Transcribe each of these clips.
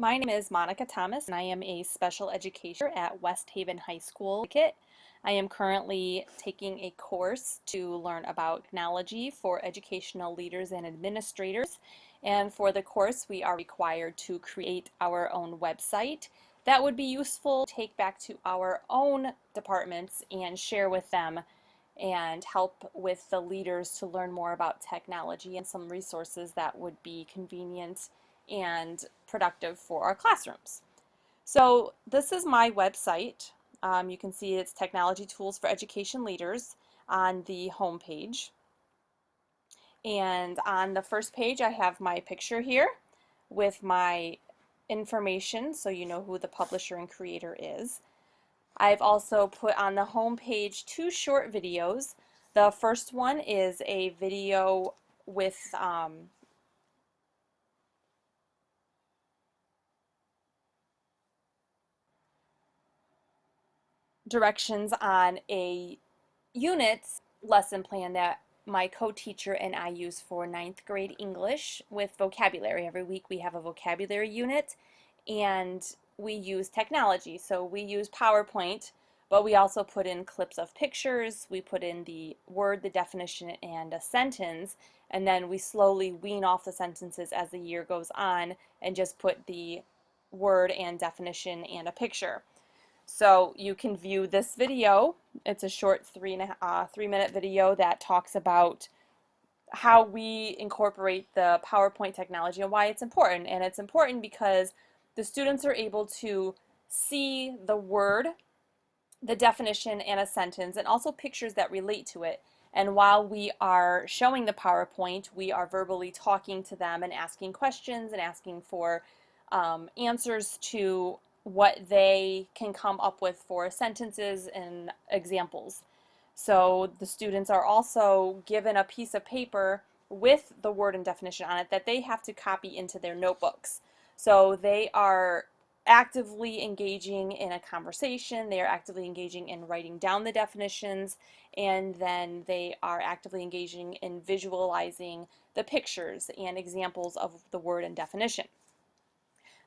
My name is Monica Thomas, and I am a special educator at West Haven High School. I am currently taking a course to learn about technology for educational leaders and administrators. And for the course, we are required to create our own website that would be useful to take back to our own departments and share with them and help with the leaders to learn more about technology and some resources that would be convenient and productive for our classrooms. So this is my website. You can see it's Technology Tools for Education Leaders on the home page. And on the first page I have my picture here with my information so you know who the publisher and creator is. I've also put on the home page two short videos. The first one is a video with directions on a units lesson plan that my co-teacher and I use for ninth grade English with vocabulary. Every week we have a vocabulary unit and we use technology. So we use PowerPoint, but we also put in clips of pictures, we put in the word, the definition, and a sentence, and then we slowly wean off the sentences as the year goes on and just put the word and definition and a picture. So you can view this video. It's a short 3-minute video that talks about how we incorporate the PowerPoint technology and why it's important. And it's important because the students are able to see the word, the definition, and a sentence, and also pictures that relate to it. And while we are showing the PowerPoint, we are verbally talking to them and asking questions and asking for answers to what they can come up with for sentences and examples. So the students are also given a piece of paper with the word and definition on it that they have to copy into their notebooks. So they are actively engaging in a conversation, they are actively engaging in writing down the definitions, and then they are actively engaging in visualizing the pictures and examples of the word and definition.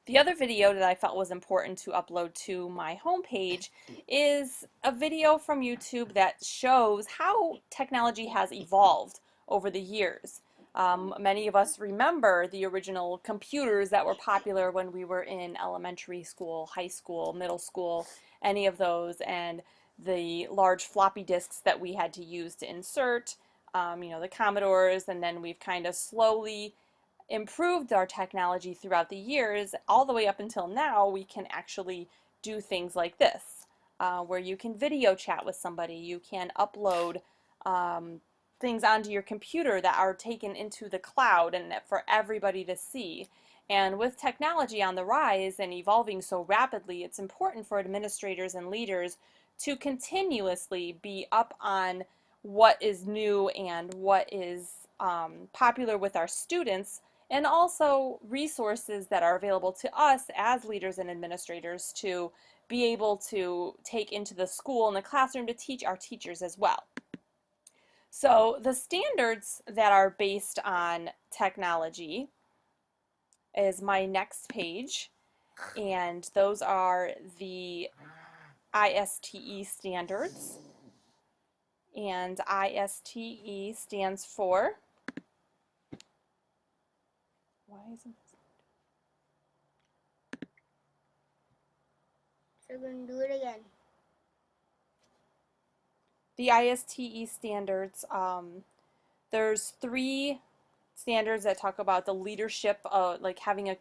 The other video that I felt was important to upload to my homepage is a video from YouTube that shows how technology has evolved over the years. Many of us remember the original computers that were popular when we were in elementary school, high school, middle school, any of those, and the large floppy disks that we had to use to insert, the Commodores, and then we've kind of slowly improved our technology throughout the years, all the way up until now. We can actually do things like this, where you can video chat with somebody, you can upload things onto your computer that are taken into the cloud and for everybody to see. And with technology on the rise and evolving so rapidly, it's important for administrators and leaders to continuously be up on what is new and what is popular with our students, and also resources that are available to us as leaders and administrators to be able to take into the school and the classroom to teach our teachers as well. So the standards that are based on technology is my next page, and those are the ISTE standards, and ISTE stands for, why isn't this? So we're going to do it again. The ISTE standards, there's 3 standards that talk about the leadership, like having a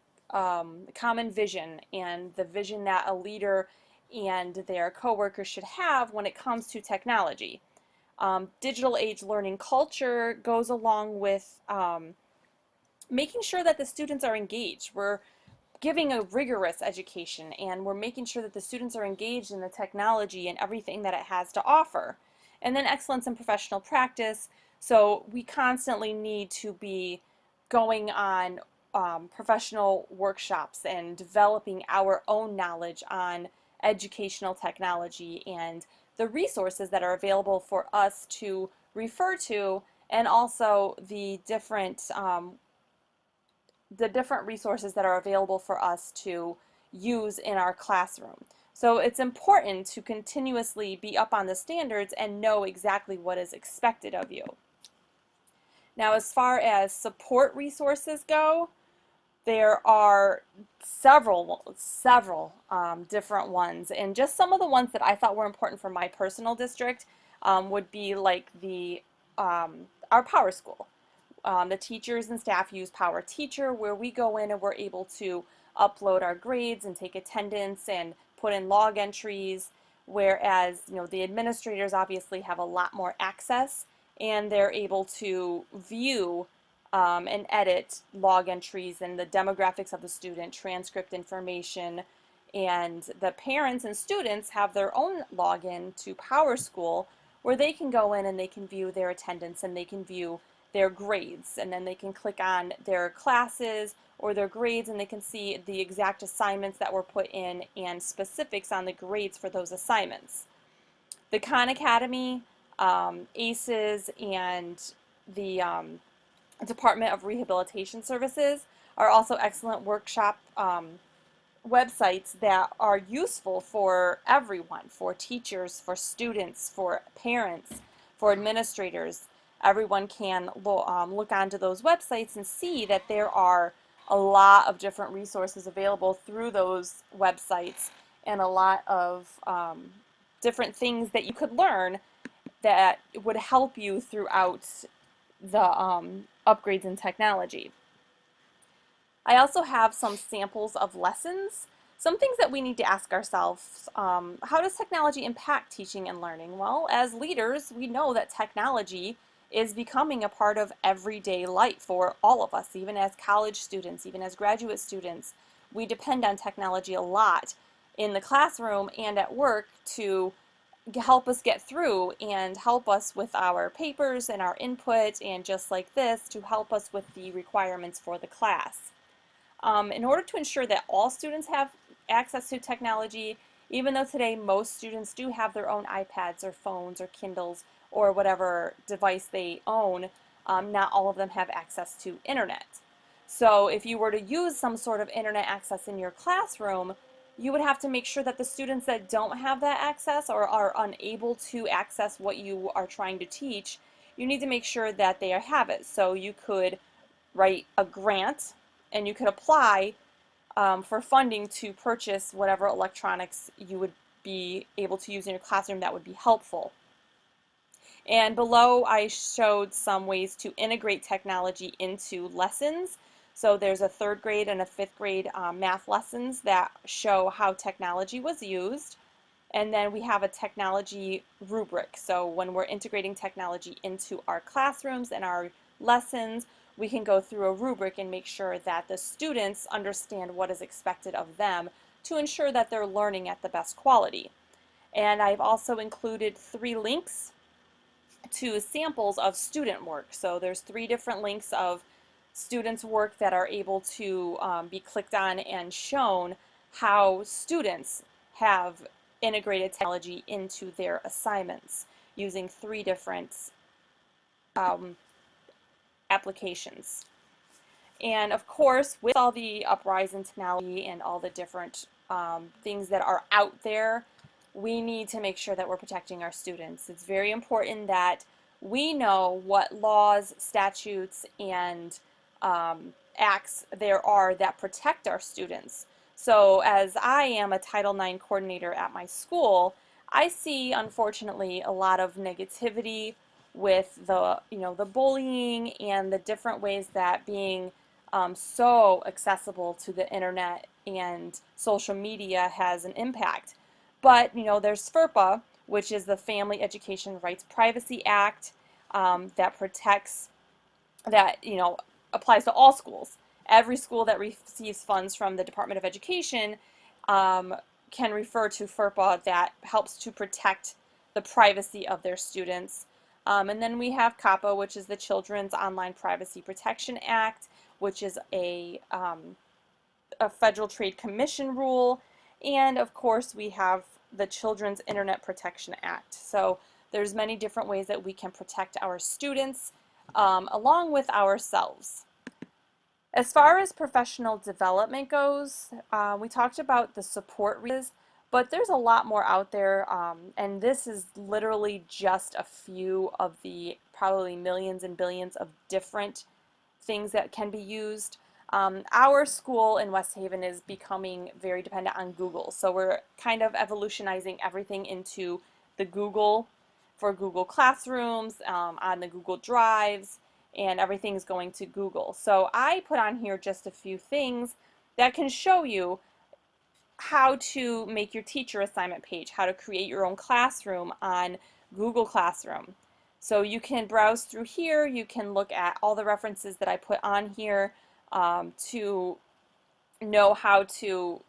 common vision and the vision that a leader and their coworkers should have when it comes to technology. Digital age learning culture goes along with making sure that the students are engaged. We're giving a rigorous education, and we're making sure that the students are engaged in the technology and everything that it has to offer. And then excellence in professional practice. So we constantly need to be going on professional workshops and developing our own knowledge on educational technology and the resources that are available for us to refer to, and also the different the different resources that are available for us to use in our classroom. So it's important to continuously be up on the standards and know exactly what is expected of you. Now, as far as support resources go, there are several different ones, and just some of the ones that I thought were important for my personal district would be like our Power School. The teachers and staff use Power Teacher, where we go in and we're able to upload our grades and take attendance and put in log entries, whereas the administrators obviously have a lot more access and they're able to view and edit log entries and the demographics of the student, transcript information, and the parents and students have their own login to Power School where they can go in and they can view their attendance and they can view their grades, and then they can click on their classes or their grades and they can see the exact assignments that were put in and specifics on the grades for those assignments. The Khan Academy, ACES, and the Department of Rehabilitation Services are also excellent workshop websites that are useful for everyone, for teachers, for students, for parents, for administrators. Everyone can look onto those websites and see that there are a lot of different resources available through those websites and a lot of different things that you could learn that would help you throughout the upgrades in technology. I also have some samples of lessons, some things that we need to ask ourselves. How does technology impact teaching and learning? Well, as leaders, we know that technology is becoming a part of everyday life for all of us, even as college students, even as graduate students. We depend on technology a lot in the classroom and at work to help us get through and help us with our papers and our input, and just like this, to help us with the requirements for the class. In order to ensure that all students have access to technology, even though today most students do have their own iPads or phones or Kindles or whatever device they own, not all of them have access to internet. So if you were to use some sort of internet access in your classroom, you would have to make sure that the students that don't have that access or are unable to access what you are trying to teach, you need to make sure that they have it. So you could write a grant and you could apply for funding to purchase whatever electronics you would be able to use in your classroom that would be helpful. And below I showed some ways to integrate technology into lessons. So there's a 3rd grade and a 5th grade math lessons that show how technology was used. And then we have a technology rubric. So when we're integrating technology into our classrooms and our lessons, we can go through a rubric and make sure that the students understand what is expected of them to ensure that they're learning at the best quality. And I've also included 3 links to samples of student work. So there's 3 different links of students' work that are able to be clicked on and shown how students have integrated technology into their assignments using 3 different applications. And of course, with all the uprise in technology and all the different things that are out there, we need to make sure that we're protecting our students. It's very important that we know what laws, statutes, and acts there are that protect our students. So as I am a Title IX coordinator at my school, I see, unfortunately, a lot of negativity with the bullying and the different ways that being so accessible to the internet and social media has an impact. But there's FERPA, which is the Family Education Rights Privacy Act, that protects, that applies to all schools. Every school that receives funds from the Department of Education can refer to FERPA, that helps to protect the privacy of their students. And then we have COPPA, which is the Children's Online Privacy Protection Act, which is a Federal Trade Commission rule. And of course, we have the Children's Internet Protection Act. So there's many different ways that we can protect our students along with ourselves. As far as professional development goes, we talked about the support resources, but there's a lot more out there, and this is literally just a few of the probably millions and billions of different things that can be used. Our school in West Haven is becoming very dependent on Google, so we're kind of evolutionizing everything into the Google for Google Classrooms, on the Google Drives, and everything's going to Google. So I put on here just a few things that can show you how to make your teacher assignment page, how to create your own classroom on Google Classroom. So you can browse through here, you can look at all the references that I put on here to know how to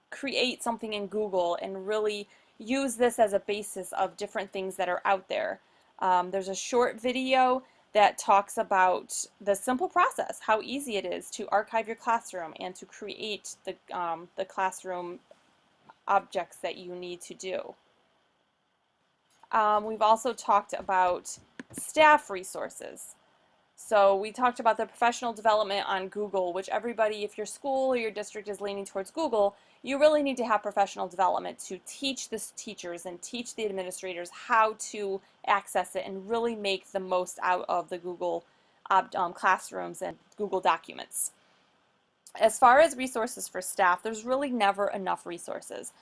create something in Google and really use this as a basis of different things that are out there. There's a short video that talks about the simple process, how easy it is to archive your classroom and to create the classroom objects that you need to do. We've also talked about staff resources. So we talked about the professional development on Google, which everybody, if your school or your district is leaning towards Google, you really need to have professional development to teach the teachers and teach the administrators how to access it and really make the most out of the Google classrooms and Google documents. As far as resources for staff, there's really never enough resources.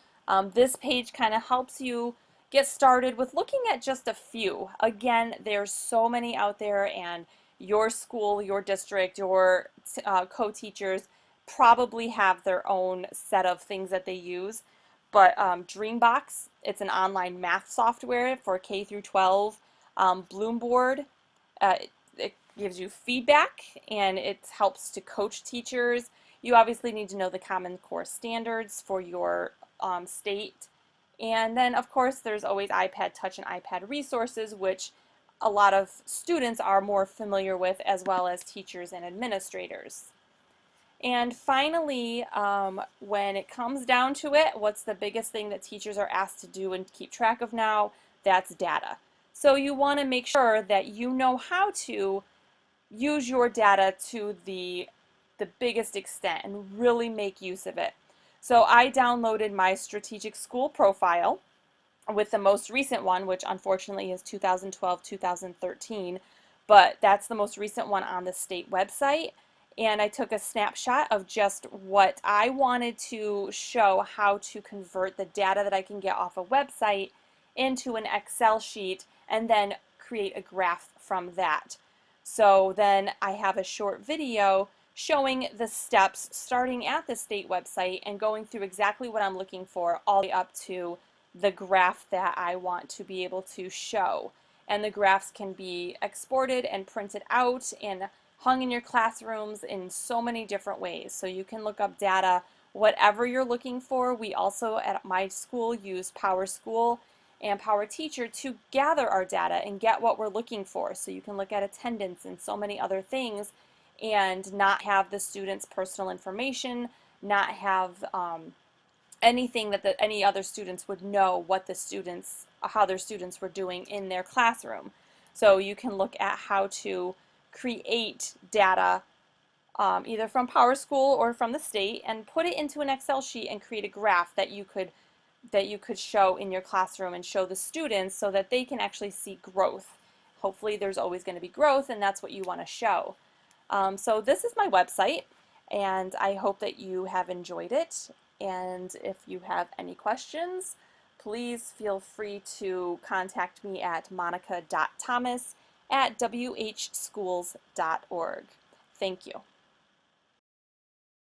This page kind of helps you get started with looking at just a few. Again, there's so many out there, and your school, your district, your co-teachers probably have their own set of things that they use. But Dreambox, it's an online math software for K through 12. Bloomboard, it gives you feedback and it helps to coach teachers. You obviously need to know the Common Core standards for your state. And then, of course, there's always iPad Touch and iPad resources, which a lot of students are more familiar with, as well as teachers and administrators. And finally, when it comes down to it, what's the biggest thing that teachers are asked to do and keep track of now? That's data. So you want to make sure that you know how to use your data to the biggest extent and really make use of it. So I downloaded my strategic school profile with the most recent one, which unfortunately is 2012-2013, but that's the most recent one on the state website. And I took a snapshot of just what I wanted to show how to convert the data that I can get off a website into an Excel sheet and then create a graph from that. So then I have a short video showing the steps starting at the state website and going through exactly what I'm looking for all the way up to the graph that I want to be able to show. And the graphs can be exported and printed out and hung in your classrooms in so many different ways. So you can look up data, whatever you're looking for. We also at my school use PowerSchool and PowerTeacher to gather our data and get what we're looking for. So you can look at attendance and so many other things and not have the students' personal information, not have anything that any other students would know what the students, how their students were doing in their classroom. So you can look at how to create data either from PowerSchool or from the state and put it into an Excel sheet and create a graph that you could show in your classroom and show the students so that they can actually see growth. Hopefully there's always going to be growth, and that's what you want to show. So this is my website, and I hope that you have enjoyed it. And if you have any questions, please feel free to contact me at monica.thomas@whschools.org. Thank you.